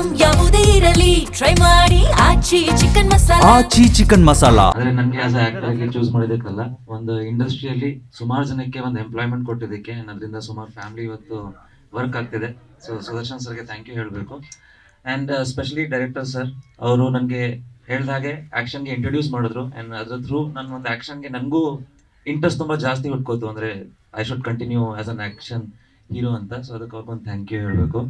Item ಯಾವುದೇ ಇರಲಿ try ಮಾಡಿ ಆಚಿ ಚಿಕನ್ ಮಸಾಲಾ. ಆದ್ರೆ ನನ್ಗೆ ಆಸ್ ಆಕ್ಟರ್ ಆಗಿ ಚೂಸ್ ಮಾಡಿದಕ್ಕಲ್ಲ, ಒಂದು ಇಂಡಸ್ಟ್ರಿಯಲ್ಲಿ ಸುಮಾರು ಜನಕ್ಕೆ ಒಂದು ಎಂಪ್ಲಾಯ್ಮೆಂಟ್ ಕೊಟ್ಟಿದ್ದಕ್ಕೆ, ಅದರಿಂದ ಸುಮಾರು ಫ್ಯಾಮಿಲಿ ಇವತ್ತು ವರ್ಕ್ ಆಗ್ತಿದೆ. ಸೊ ಸುದರ್ಶನ್ ಸರ್ಗೆ ಥ್ಯಾಂಕ್ ಯು ಹೇಳಬೇಕು. ಆ್ಯಂಡ್ ಸ್ಪೆಷಲಿ ಡೈರೆಕ್ಟರ್ ಸರ್, ಅವರು ನನಗೆ ಹೇಳ್ದಾಗೆ ಆ್ಯಕ್ಷನ್ಗೆ ಇಂಟ್ರೊಡ್ಯೂಸ್ ಮಾಡಿದ್ರು. ಆ್ಯಂಡ್ ಅದ್ರ ಥ್ರೂ ನನ್ನ ಒಂದು ಆ್ಯಕ್ಷನ್ಗೆ ನನಗೂ ಇಂಟ್ರೆಸ್ಟ್ ತುಂಬ ಜಾಸ್ತಿ ಹುಟ್ಕೋತು. ಅಂದರೆ I should continue as an action hero ಅಂತ. ಸೊ ಅದಕ್ಕೆ ಅವ್ರಿಗೊಂದು ಥ್ಯಾಂಕ್ ಯು ಹೇಳಬೇಕು.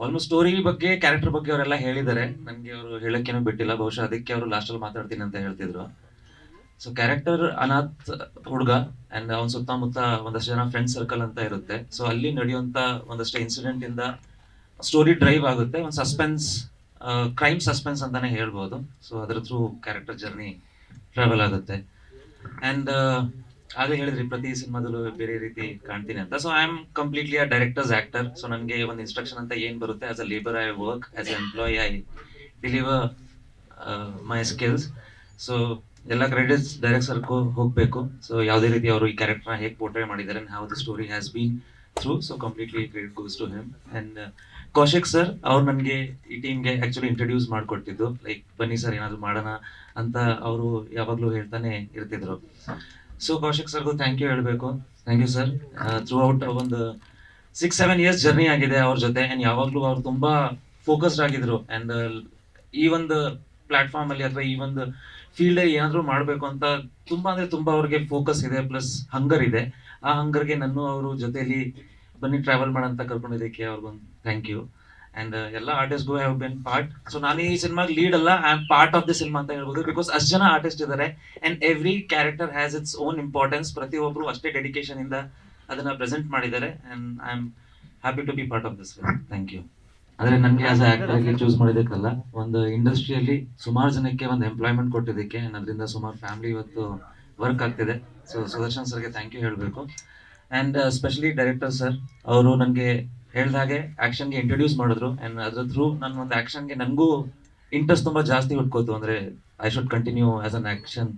ಆಲ್ಮೋಸ್ಟ್ ಸ್ಟೋರಿ ಬಗ್ಗೆ, ಕ್ಯಾರೆಕ್ಟರ್ ಬಗ್ಗೆ ಅವರೆಲ್ಲ ಹೇಳಿದ್ದಾರೆ. ನನಗೆ ಅವರು ಹೇಳೋಕ್ಕೇನೂ ಬಿಟ್ಟಿಲ್ಲ. ಬಹುಶಃ ಅದಕ್ಕೆ ಅವರು ಲಾಸ್ಟಲ್ಲಿ ಮಾತಾಡ್ತೀನಿ ಅಂತ ಹೇಳ್ತಿದ್ರು. ಸೊ ಕ್ಯಾರೆಕ್ಟರ್ ಅನಾಥ್ ಹುಡುಗ, ಆ್ಯಂಡ್ ಅವನ ಸುತ್ತಮುತ್ತ ಒಂದಷ್ಟು ಜನ ಫ್ರೆಂಡ್ ಸರ್ಕಲ್ ಅಂತ ಇರುತ್ತೆ. ಸೊ ಅಲ್ಲಿ ನಡೆಯುವಂಥ ಒಂದಷ್ಟು ಇನ್ಸಿಡೆಂಟ್ ಇಂದ ಸ್ಟೋರಿ ಡ್ರೈವ್ ಆಗುತ್ತೆ. ಒಂದು ಸಸ್ಪೆನ್ಸ್, ಕ್ರೈಮ್ ಸಸ್ಪೆನ್ಸ್ ಅಂತಾನೆ ಹೇಳ್ಬೋದು. ಸೊ ಅದ್ರ ಥ್ರೂ ಕ್ಯಾರೆಕ್ಟರ್ ಜರ್ನಿ ಟ್ರಾವೆಲ್ ಆಗುತ್ತೆ. ಆ್ಯಂಡ್ ಆಗಲೇ ಹೇಳಿದ್ರಿ ಪ್ರತಿ ಸಿನಿಮಾದಲ್ಲೂ ಬೇರೆ ರೀತಿ ಕಾಣ್ತೀನಿ ಅಂತ. So I am completely a directors actor. So ನನಗೆ ಒಂದು ಇನ್ಸ್ಟ್ರಕ್ಷನ್ ಅಂತ ಏನು ಬರುತ್ತೆ, as a labour I work, as A employee I deliver my skills. So ಎಲ್ಲ ಕ್ರೆಡಿಟ್ಸ್ ಡೈರೆಕ್ಟರ್ಗೂ ಹೋಗಬೇಕು. ಸೊ ಯಾವುದೇ ರೀತಿ ಅವರು ಈ ಕ್ಯಾರೆಕ್ಟರ್ನ ಹೇಗೆ ಪೋರ್ಟ್ರೇ ಮಾಡಿದ್ದಾರೆ, how the story has been through. So completely credit goes to him. And Kaushik sir, ಅವ್ರು ನನಗೆ ಈ ಟೀಮ್ಗೆ ಆ್ಯಕ್ಚುಲಿ ಇಂಟ್ರೊಡ್ಯೂಸ್ ಮಾಡಿಕೊಟ್ಟಿದ್ದು. ಲೈಕ್ ಬನ್ನಿ ಸರ್ ಏನಾದರೂ ಮಾಡೋಣ ಅಂತ ಅವರು ಯಾವಾಗಲೂ ಹೇಳ್ತಾನೆ ಇರ್ತಿದ್ರು. ಸೊ ಕೌಶಿಕ್ ಸರ್ಗೂ ಥ್ಯಾಂಕ್ ಯು ಹೇಳಬೇಕು. Thank you sir. Throughout ಒಂದು 6-7 years ಜರ್ನಿ ಆಗಿದೆ ಅವ್ರ ಜೊತೆ. ಆ್ಯಂಡ್ ಯಾವಾಗಲೂ ಅವ್ರು ತುಂಬ ಫೋಕಸ್ಡ್ ಆಗಿದ್ರು. ಆ್ಯಂಡ್ ಈ ಒಂದು ಪ್ಲಾಟ್ಫಾರ್ಮ್ ಅಲ್ಲಿ ಅಥವಾ ಈ ಒಂದು ಫೀಲ್ಡಲ್ಲಿ ಏನಾದರೂ ಮಾಡಬೇಕು ಅಂತ ತುಂಬ ಅಂದರೆ ತುಂಬ ಅವ್ರಿಗೆ ಫೋಕಸ್ ಇದೆ, ಪ್ಲಸ್ ಹಂಗರ್ ಇದೆ. ಆ ಹಂಗರ್ಗೆ ನಾನು ಅವರು ಜೊತೆಯಲ್ಲಿ ಬನ್ನಿ ಟ್ರಾವೆಲ್ ಮಾಡೋಂತ ಕರ್ಕೊಂಡಿದ್ದಕ್ಕೆ ಅವ್ರಿಗೊಂದು ಥ್ಯಾಂಕ್ ಯು. ಆ್ಯಂಡ್ ಎಲ್ಲ ಆರ್ಟಿಸ್ಟ್ಗೂ ಹ್ಯಾವ್ ಬಿನ್ ಪಾರ್ಟ್. ಸೊ ನಾನು ಈ ಸಿನಿಮಾಗೆ ಲೀಡ್ ಅಲ್ಲ, I am part of the cinema ಅಂತ ಹೇಳ್ಬೋದು. ಬಿಕಾಸ್ ಅಷ್ಟು ಜನ ಆರ್ಟಿಸ್ಟ್ ಇದ್ದಾರೆ and every character has its own importance. ಪ್ರತಿಯೊಬ್ಬರು ಅಷ್ಟೇ ಡೆಡಿಕೇಶನ್ ಇಂದ ಅದನ್ನ ಪ್ರೆಸೆಂಟ್ ಮಾಡಿದ್ದಾರೆ. And I am happy to be part of this film. Thank you. ಆದರೆ ನನಗೆ ಆಸ್ ಆಕ್ಟರ್ ಆಗಿ ಚೂಸ್ ಮಾಡಿದ್ದಕ್ಕಲ್ಲ, ಒಂದು ಇಂಡಸ್ಟ್ರಿಯಲ್ಲಿ ಸುಮಾರು ಜನಕ್ಕೆ ಒಂದು ಎಂಪ್ಲಾಯ್ಮೆಂಟ್ ಕೊಟ್ಟಿದ್ದಕ್ಕೆ, ಅದರಿಂದ ಸುಮಾರು ಫ್ಯಾಮಿಲಿ ಇವತ್ತು ವರ್ಕ್ ಆಗ್ತಿದೆ. ಸೊ ಸುದರ್ಶನ್ ಸರ್ಗೆ ಥ್ಯಾಂಕ್ ಯು ಹೇಳಬೇಕು. ಆ್ಯಂಡ್ ಸ್ಪೆಷಲಿ ಡೈರೆಕ್ಟರ್ ಸರ್, ಅವರು ನನಗೆ ಹೇಳ್ದಾಗೆ ಆ್ಯಕ್ಷನ್ಗೆ ಇಂಟ್ರೊಡ್ಯೂಸ್ ಮಾಡಿದ್ರು. ಆ್ಯಂಡ್ ಅದ್ರ ಥ್ರೂ ನನ್ನ ಒಂದು ಆ್ಯಕ್ಷನ್ಗೆ ನನಗೂ ಇಂಟ್ರೆಸ್ಟ್ ತುಂಬ ಜಾಸ್ತಿ ಹುಟ್ಕೋತು. ಅಂದರೆ I should continue as an action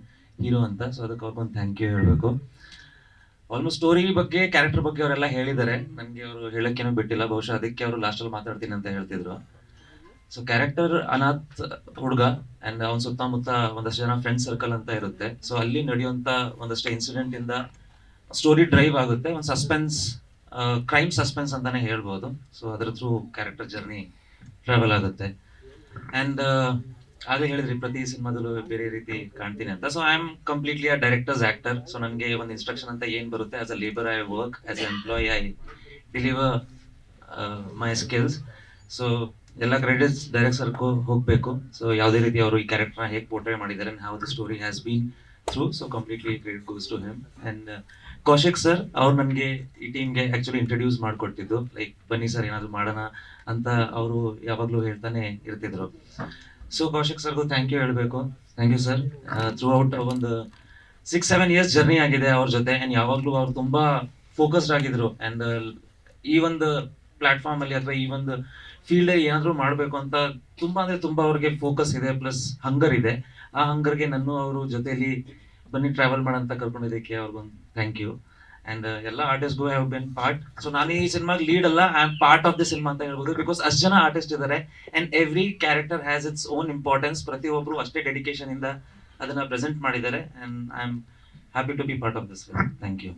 hero ಅಂತ. ಸೊ ಅದಕ್ಕೆ ಅವ್ರಿಗೊಂದು ಥ್ಯಾಂಕ್ ಯು ಹೇಳಬೇಕು. ಆಲ್ಮೋಸ್ಟ್ ಸ್ಟೋರಿ ಬಗ್ಗೆ, ಕ್ಯಾರೆಕ್ಟರ್ ಬಗ್ಗೆ ಅವರೆಲ್ಲ ಹೇಳಿದ್ದಾರೆ. ನನಗೆ ಅವರು ಹೇಳೋಕ್ಕೇನೂ ಬಿಟ್ಟಿಲ್ಲ. ಬಹುಶಃ ಅದಕ್ಕೆ ಅವರು ಲಾಸ್ಟಲ್ಲಿ ಮಾತಾಡ್ತೀನಿ ಅಂತ ಹೇಳ್ತಿದ್ರು. ಸೊ ಕ್ಯಾರೆಕ್ಟರ್ ಅನಾಥ್ ಹುಡುಗ, ಆ್ಯಂಡ್ ಅವನ ಸುತ್ತಮುತ್ತ ಒಂದಷ್ಟು ಜನ ಫ್ರೆಂಡ್ ಸರ್ಕಲ್ ಅಂತ ಇರುತ್ತೆ. ಸೊ ಅಲ್ಲಿ ನಡೆಯುವಂಥ ಒಂದಷ್ಟು ಇನ್ಸಿಡೆಂಟ್ ಇಂದ ಸ್ಟೋರಿ ಡ್ರೈವ್ ಆಗುತ್ತೆ. ಒಂದು ಸಸ್ಪೆನ್ಸ್, ಕ್ರೈಮ್ ಸಸ್ಪೆನ್ಸ್ ಅಂತಾನೆ ಹೇಳ್ಬೋದು. ಸೊ ಅದ್ರ ಥ್ರೂ ಕ್ಯಾರೆಕ್ಟರ್ ಜರ್ನಿ ಟ್ರಾವೆಲ್ ಆಗುತ್ತೆ. ಆ್ಯಂಡ್ ಆಗಲೇ ಹೇಳಿದ್ರಿ ಪ್ರತಿ ಸಿನಿಮಾದಲ್ಲೂ ಬೇರೆ ರೀತಿ ಕಾಣ್ತೀನಿ ಅಂತ. So I am completely a directors actor. So ನನಗೆ ಒಂದು ಇನ್ಸ್ಟ್ರಕ್ಷನ್ ಅಂತ ಏನು ಬರುತ್ತೆ, as a labour I work, as A employee I deliver my skills. So ಎಲ್ಲ ಕ್ರೆಡಿಟ್ಸ್ ಡೈರೆಕ್ಟರ್ಗೂ ಹೋಗಬೇಕು. ಸೊ ಯಾವುದೇ ರೀತಿ ಅವರು ಈ ಕ್ಯಾರೆಕ್ಟರ್ನ ಹೇಗೆ ಪೋರ್ಟ್ರೇ ಮಾಡಿದ್ದಾರೆ, how the story has been through. So completely credit goes to him. And Kaushik sir, ಅವ್ರು ನನಗೆ ಈ ಟೀಮ್ಗೆ ಆ್ಯಕ್ಚುಲಿ ಇಂಟ್ರೊಡ್ಯೂಸ್ ಮಾಡಿಕೊಟ್ಟಿದ್ದು. ಲೈಕ್ ಬನ್ನಿ ಸರ್ ಏನಾದರೂ ಮಾಡೋಣ ಅಂತ ಅವರು ಯಾವಾಗಲೂ ಹೇಳ್ತಾನೆ ಇರ್ತಿದ್ರು. ಸೊ ಕೌಶಿಕ್ ಸರ್ಗೂ ಥ್ಯಾಂಕ್ ಯು ಹೇಳಬೇಕು. Thank you sir. Throughout ಒಂದು 6-7 years ಜರ್ನಿ ಆಗಿದೆ ಅವ್ರ ಜೊತೆ. ಆ್ಯಂಡ್ ಯಾವಾಗಲೂ ಅವ್ರು ತುಂಬ ಫೋಕಸ್ಡ್ ಆಗಿದ್ರು. ಆ್ಯಂಡ್ ಈ ಒಂದು ಪ್ಲಾಟ್ಫಾರ್ಮ್ ಅಲ್ಲಿ ಅಥವಾ ಈ ಒಂದು ಫೀಲ್ಡಲ್ಲಿ ಏನಾದರೂ ಮಾಡಬೇಕು ಅಂತ ತುಂಬ ಅಂದರೆ ತುಂಬ ಅವ್ರಿಗೆ ಫೋಕಸ್ ಇದೆ, ಪ್ಲಸ್ ಹಂಗರ್ ಇದೆ. ಆ ಹಂಗರ್ಗೆ ನಾನು ಅವರು ಜೊತೆಯಲ್ಲಿ ಬನ್ನಿ ಟ್ರಾವೆಲ್ ಮಾಡೋಂತ ಕರ್ಕೊಂಡಿದ್ದಕ್ಕೆ ಅವ್ರಿಗೊಂದು ಥ್ಯಾಂಕ್ ಯು. ಆ್ಯಂಡ್ ಎಲ್ಲ ಆರ್ಟಿಸ್ಟ್ಗೂ ಹ್ಯಾವ್ ಬಿನ್ ಪಾರ್ಟ್. ಸೊ ನಾನು ಈ ಸಿನಿಮಾಗೆ ಲೀಡ್ ಅಲ್ಲ, I am part of the cinema ಅಂತ ಹೇಳ್ಬೋದು. ಬಿಕಾಸ್ ಅಷ್ಟು ಜನ ಆರ್ಟಿಸ್ಟ್ ಇದ್ದಾರೆ and every character has its own importance. ಪ್ರತಿಯೊಬ್ಬರು ಅಷ್ಟೇ ಡೆಡಿಕೇಶನ್ ಇಂದ ಅದನ್ನ ಪ್ರೆಸೆಂಟ್ ಮಾಡಿದ್ದಾರೆ. And I am happy to be part of this film. Thank you.